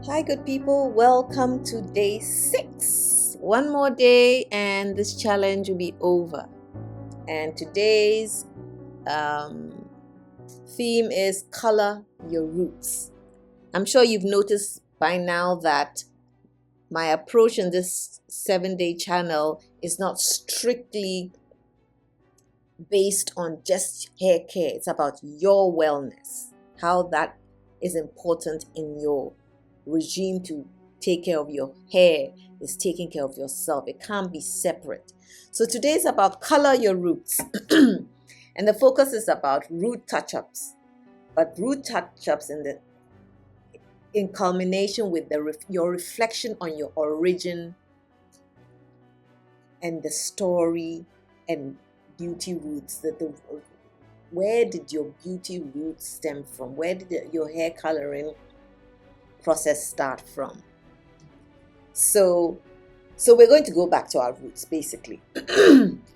Hi, good people. Welcome to day 6. One more day, and this challenge will be over. And today's um, theme is color your roots. I'm sure you've noticed by now that my approach in this 7-day channel is not strictly based on just hair care, it's about your wellness, how that is important in your regime to take care of your hair is taking care of yourself. It can't be separate. So today is about color your roots. And the focus is about root touch-ups, but root touch-ups in culmination with your reflection on your origin and the story and beauty roots. Where did your beauty roots stem from? Where did your hair coloring process start from? So we're going to go back to our roots, basically,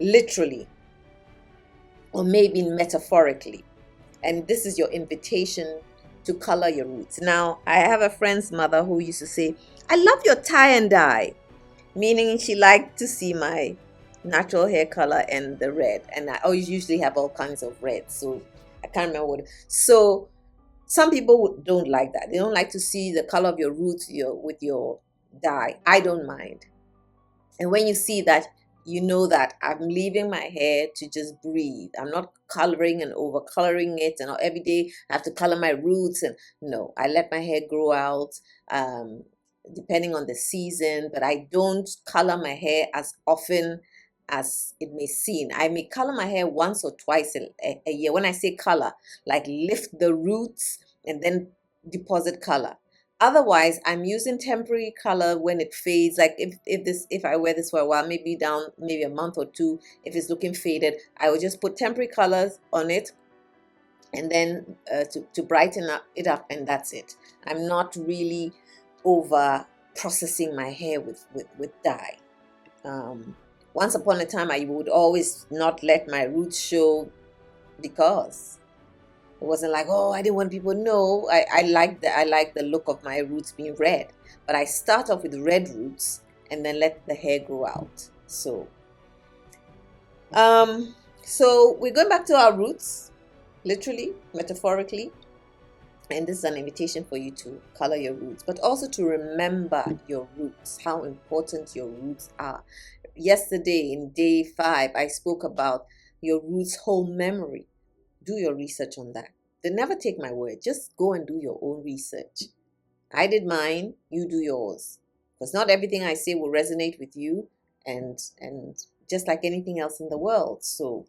literally, or maybe metaphorically. And this is your invitation to color your roots. Now, I have a friend's mother who used to say, "I love your tie and dye," meaning she liked to see my natural hair color and the red. And I always usually have all kinds of red, so I can't remember what. So some people don't like that. They don't like to see the color of your roots with your dye. I don't mind. And when you see that, you know that I'm leaving my hair to just breathe. I'm not coloring and over coloring it, and every day I have to color my roots. And no, I let my hair grow out um, depending on the season, but I don't color my hair as often as it may seem. I may color my hair once or twice a year. When I say color, like lift the roots and then deposit color. Otherwise, I'm using temporary color when it fades. Like if I wear this for a while, maybe a month or two, if it's looking faded, I will just put temporary colors on it and then to brighten it up, and that's it. I'm not really over processing my hair with dye. Once upon a time, I would always not let my roots show because it wasn't like, oh, I didn't want people to know. I like the look of my roots being red. But I start off with red roots and then let the hair grow out. Um, so we're going back to our roots, literally, metaphorically. And this is an invitation for you to color your roots, but also to remember your roots, how important your roots are. Yesterday in day 5, I spoke about your roots hold memory. Do your research on that. Then never take my word. Just go and do your own research. I did mine, you do yours. Because not everything I say will resonate with you, and just like anything else in the world. So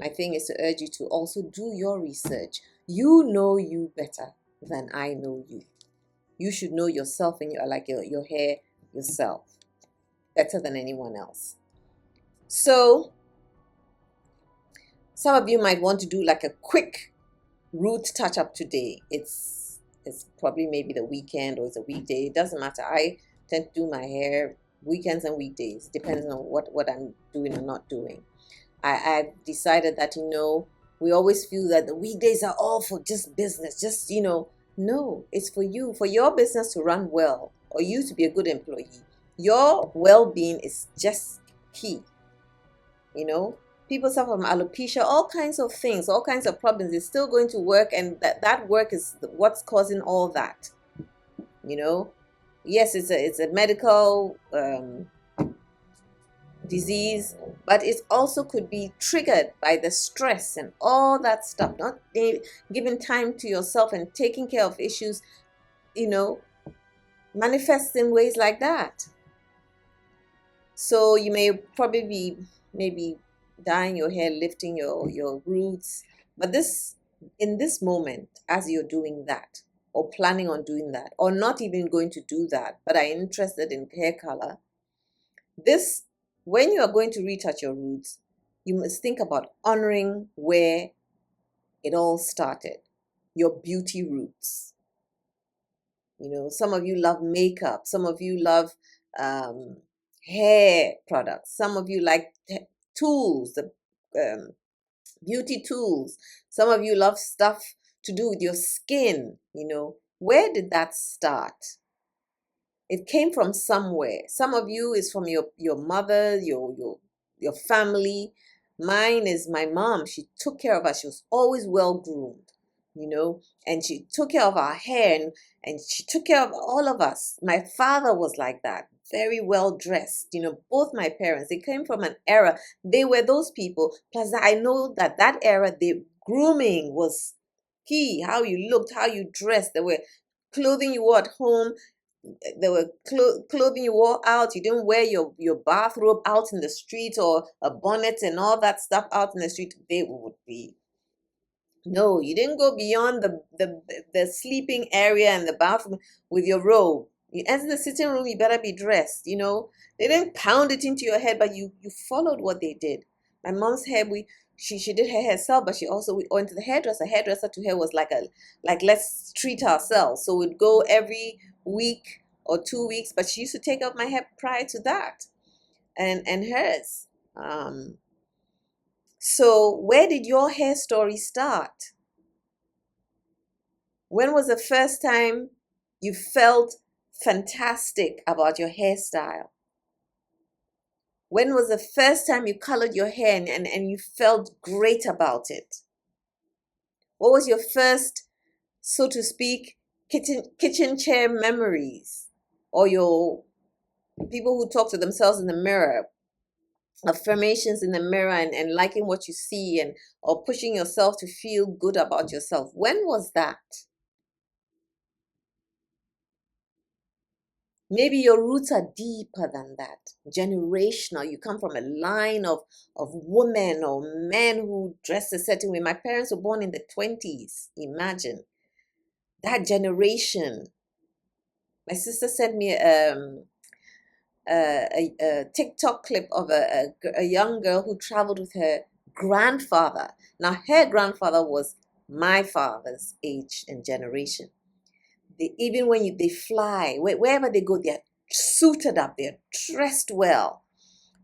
my thing is to urge you to also do your research. You know you better than I know you. You should know yourself and your hair yourself better than anyone else. So some of you might want to do like a quick root touch up today. It's probably maybe the weekend or it's a weekday. It doesn't matter. I tend to do my hair weekends and weekdays, depending on what I'm doing or not doing. I've decided that, we always feel that the weekdays are all for just business, no, it's for your business to run well, or you to be a good employee. Your well-being is just key. People suffer from alopecia, all kinds of things, all kinds of problems. It's still going to work, and that work is what's causing all that. Yes, it's a medical disease, but it also could be triggered by the stress and all that stuff. Not giving time to yourself and taking care of issues, you know, manifests in ways like that. So you may probably be maybe dyeing your hair, lifting your roots. But in this moment, as you're doing that, or planning on doing that, or not even going to do that, but are interested in hair color, this when you are going to retouch your roots, you must think about honoring where it all started, your beauty roots. Some of you love makeup, some of you love um, hair products, some of you like tools, the um, beauty tools, some of you love stuff to do with your skin. Where did that start? It came from somewhere. Some of you is from your mother, your family. Mine is my mom. She took care of us. She was always well groomed, and she took care of our hair, and she took care of all of us. My father was like that, very well dressed. Both my parents, they came from an era. They were those people. Plus, I know that era, the grooming was key. How you looked, how you dressed. There were clothing you wore at home. There were clothing you wore out. You didn't wear your bathrobe out in the street, or a bonnet and all that stuff out in the street. They would be, no, you didn't go beyond the sleeping area and the bathroom with your robe. You enter the sitting room, you better be dressed. They didn't pound it into your head, but you followed what they did. My mom's hair, she did her hair herself, but she also went to the hairdresser. Hairdresser to her was like let's treat ourselves. So we'd go every week or 2 weeks, but she used to take out my hair prior to that, and hers. So where did your hair story start? When was the first time you felt fantastic about your hairstyle? When was the first time you colored your hair and you felt great about it? What was your first, so to speak, kitchen chair memories? Or your people who talk to themselves in the mirror, affirmations in the mirror, and liking what you see, or pushing yourself to feel good about yourself? When was that? Maybe your roots are deeper than that, generational. You come from a line of women or men who dress a certain way. My parents were born in the 20s. Imagine that generation. My sister sent me a TikTok clip of a young girl who traveled with her grandfather. Now, her grandfather was my father's age and generation. Even when they fly, wherever they go, they're suited up, they're dressed well,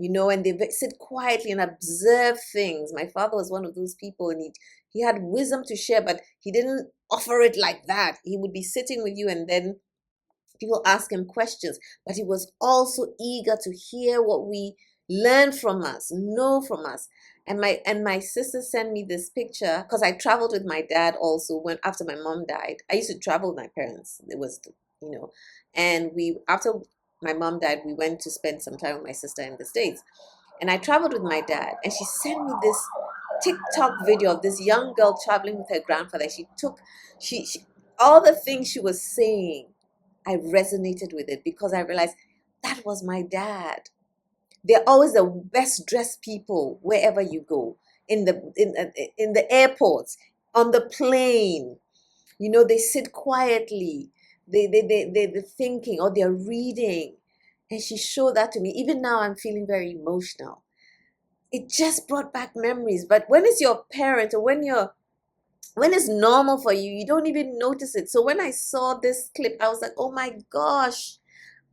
and they sit quietly and observe things. My father was one of those people, and he had wisdom to share, but he didn't offer it like that. He would be sitting with you, and then people ask him questions, but he was also eager to hear what we learn from us, know from us. And my sister sent me this picture, because I traveled with my dad also when after my mom died. I used to travel with my parents. It was, and after my mom died, we went to spend some time with my sister in the States. And I traveled with my dad, and she sent me this TikTok video of this young girl traveling with her grandfather. She all the things she was saying, I resonated with it, because I realized that was my dad. They're always the best dressed people wherever you go, in the airports, on the plane. They sit quietly. They're thinking, or they're reading. And she showed that to me. Even now, I'm feeling very emotional. It just brought back memories. But when it's your parent, or when it's normal for you, you don't even notice it. So when I saw this clip, I was like, oh my gosh,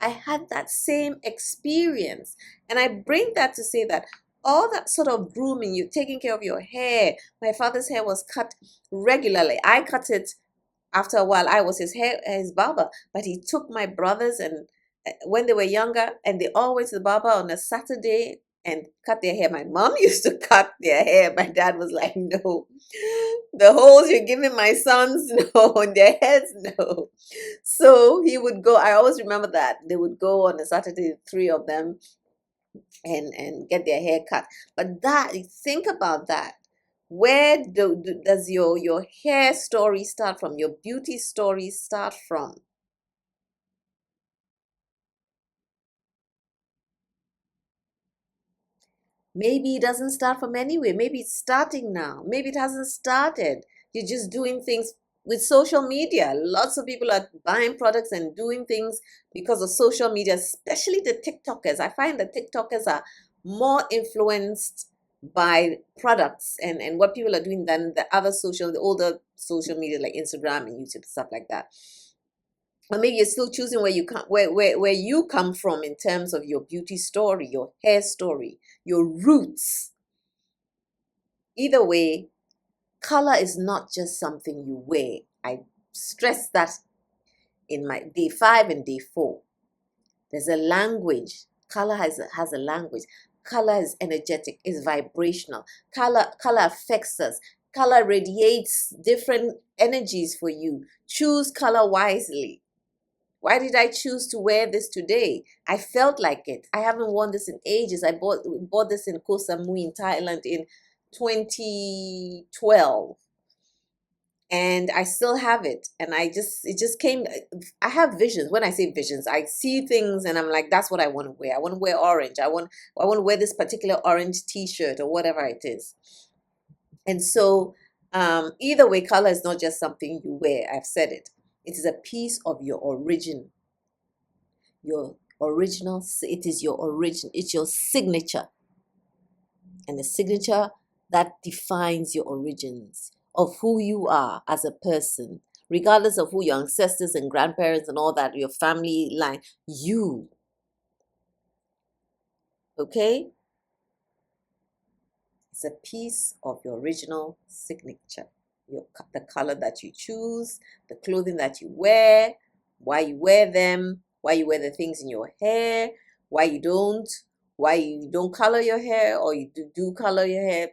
I had that same experience. And I bring that to say that all that sort of grooming, you taking care of your hair. My father's hair was cut regularly. I cut it after a while. I was his barber, but he took my brothers, and when they were younger, and they all went to the barber on a Saturday and cut their hair. My mom used to cut their hair. My dad was like, no, the holes you're giving my sons, no, on their heads, no. So he would go. I always remember that they would go on a Saturday, three of them, and get their hair cut. But think about that. Where does your hair story start from? Your beauty story start from? Maybe it doesn't start from anywhere. Maybe it's starting now. Maybe it hasn't started. You're just doing things with social media. Lots of people are buying products and doing things because of social media, especially the TikTokers. I find that TikTokers are more influenced by products and what people are doing than the older social media like Instagram and YouTube, stuff like that. Or maybe you're still choosing where you come from in terms of your beauty story, your hair story, your roots. Either way, color is not just something you wear. I stress that in my day 5 and day 4. There's a language. Color has a language. Color is energetic, is vibrational. Color affects us. Color radiates different energies for you. Choose color wisely. Why did I choose to wear this today? I felt like it. I haven't worn this in ages. I bought this in Koh Samui in Thailand in 2012. And I still have it. And it just came. I have visions. When I say visions, I see things and I'm like, that's what I want to wear. I want to wear orange. I want to wear this particular orange t-shirt or whatever it is. And so either way, color is not just something you wear. I've said it. It is a piece of your origin. Your original, it is your origin. It's your signature. And the signature that defines your origins of who you are as a person, regardless of who your ancestors and grandparents and all that, your family line, you. Okay? It's a piece of your original signature. The color that you choose, the clothing that you wear, why you wear them, why you wear the things in your hair, why you don't color your hair, or you do color your hair.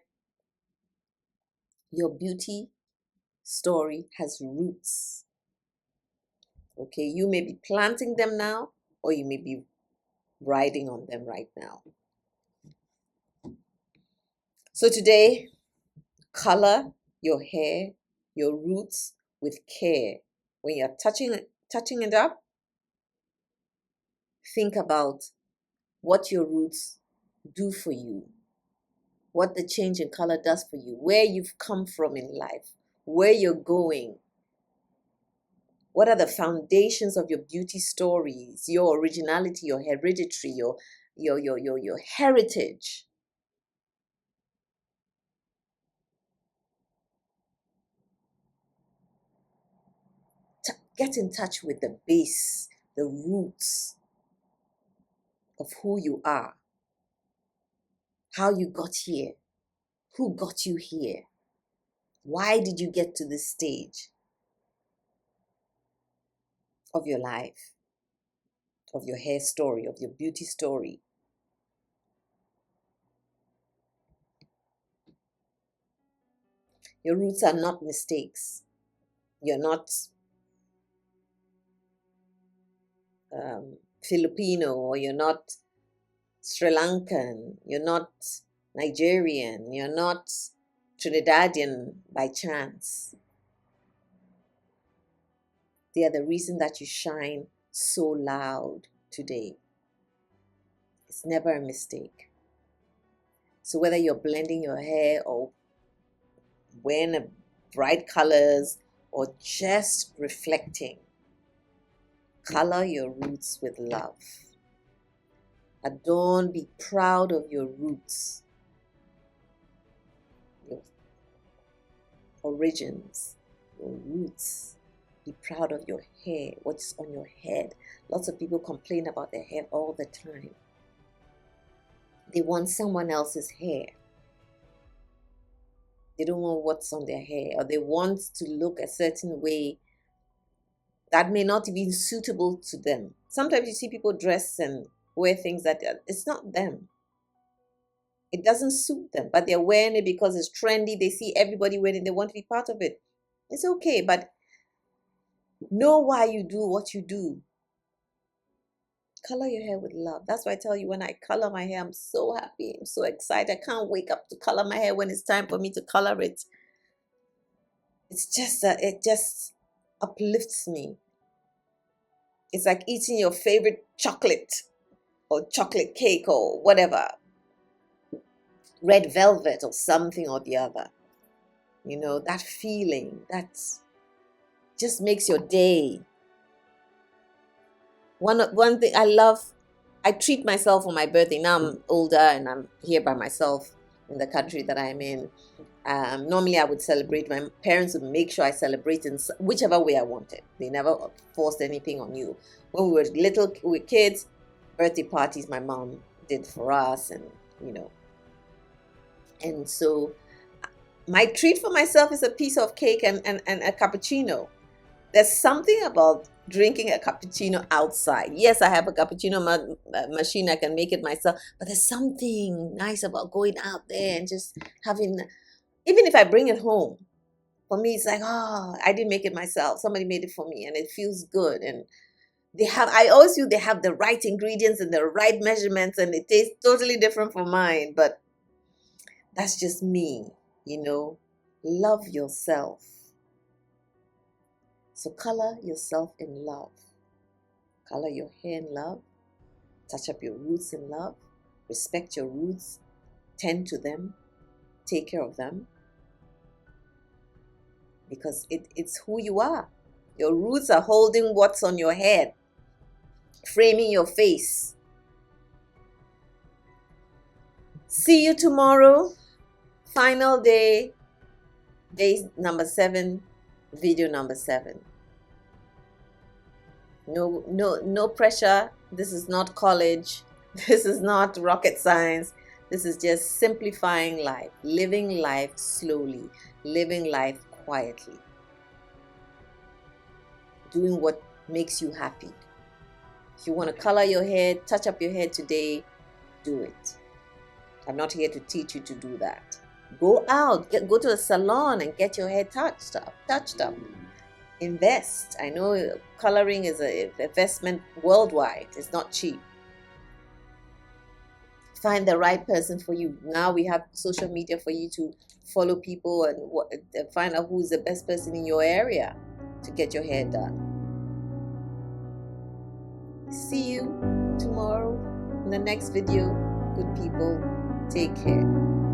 Your beauty story has roots. Okay, you may be planting them now, or you may be riding on them right now. So today, color your hair, your roots with care. When you're touching it up, think about what your roots do for you, what the change in color does for you, where you've come from in life, where you're going. What are the foundations of your beauty stories, your originality, your hereditary, your heritage? Get in touch with the base, the roots of who you are, how you got here, who got you here, why did you get to this stage of your life, of your hair story, of your beauty story. Your roots are not mistakes. You're not Filipino, or you're not Sri Lankan, you're not Nigerian, you're not Trinidadian by chance. They are the reason that you shine so loud today. It's never a mistake. So whether you're blending your hair or wearing bright colors or just reflecting, color your roots with love. Adorn, be proud of your roots, your origins, your roots. Be proud of your hair, what's on your head. Lots of people complain about their hair all the time. They want someone else's hair. They don't know what's on their hair, or they want to look a certain way that may not be suitable to them. Sometimes you see people dress and wear things that it's not them. It doesn't suit them, but they're wearing it because it's trendy. They see everybody wearing it. They want to be part of it. It's okay, but know why you do what you do. Color your hair with love. That's why I tell you, when I color my hair, I'm so happy. I'm so excited. I can't wake up to color my hair when it's time for me to color it. It's just that it just uplifts me. It's like eating your favorite chocolate or chocolate cake or whatever, red velvet or something or the other. You know, that feeling, that just makes your day. One thing I love, I treat myself on my birthday. Now I'm older and I'm here by myself in the country that I'm in. Normally I would celebrate. My parents would make sure I celebrate in whichever way I wanted. They never forced anything on you. When we were kids, birthday parties my mom did for us, and you know. And so my treat for myself is a piece of cake and a cappuccino. There's something about drinking a cappuccino outside. Yes, I have a cappuccino machine. I can make it myself. But there's something nice about going out there and just having, even if I bring it home, for me, it's like, oh, I didn't make it myself. Somebody made it for me and it feels good. And I always feel they have the right ingredients and the right measurements and it tastes totally different from mine. But that's just me, you know. Love yourself. So color yourself in love. Color your hair in love. Touch up your roots in love. Respect your roots. Tend to them. Take care of them. Because it's who you are. Your roots are holding what's on your head, framing your face. See you tomorrow. Final day number 7, video number 7. No pressure. This is not college. This is not rocket science. This is just simplifying life, living life slowly, living life quietly, doing what makes you happy. If you want to color your hair, touch up your hair today, do it. I'm not here to teach you to do that. Go out, go to a salon and get your hair touched up. Invest. I know coloring is an investment worldwide. It's not cheap. Find the right person for you. Now we have social media for you to follow people and find out who's the best person in your area to get your hair done. See you tomorrow in the next video. Good people, take care.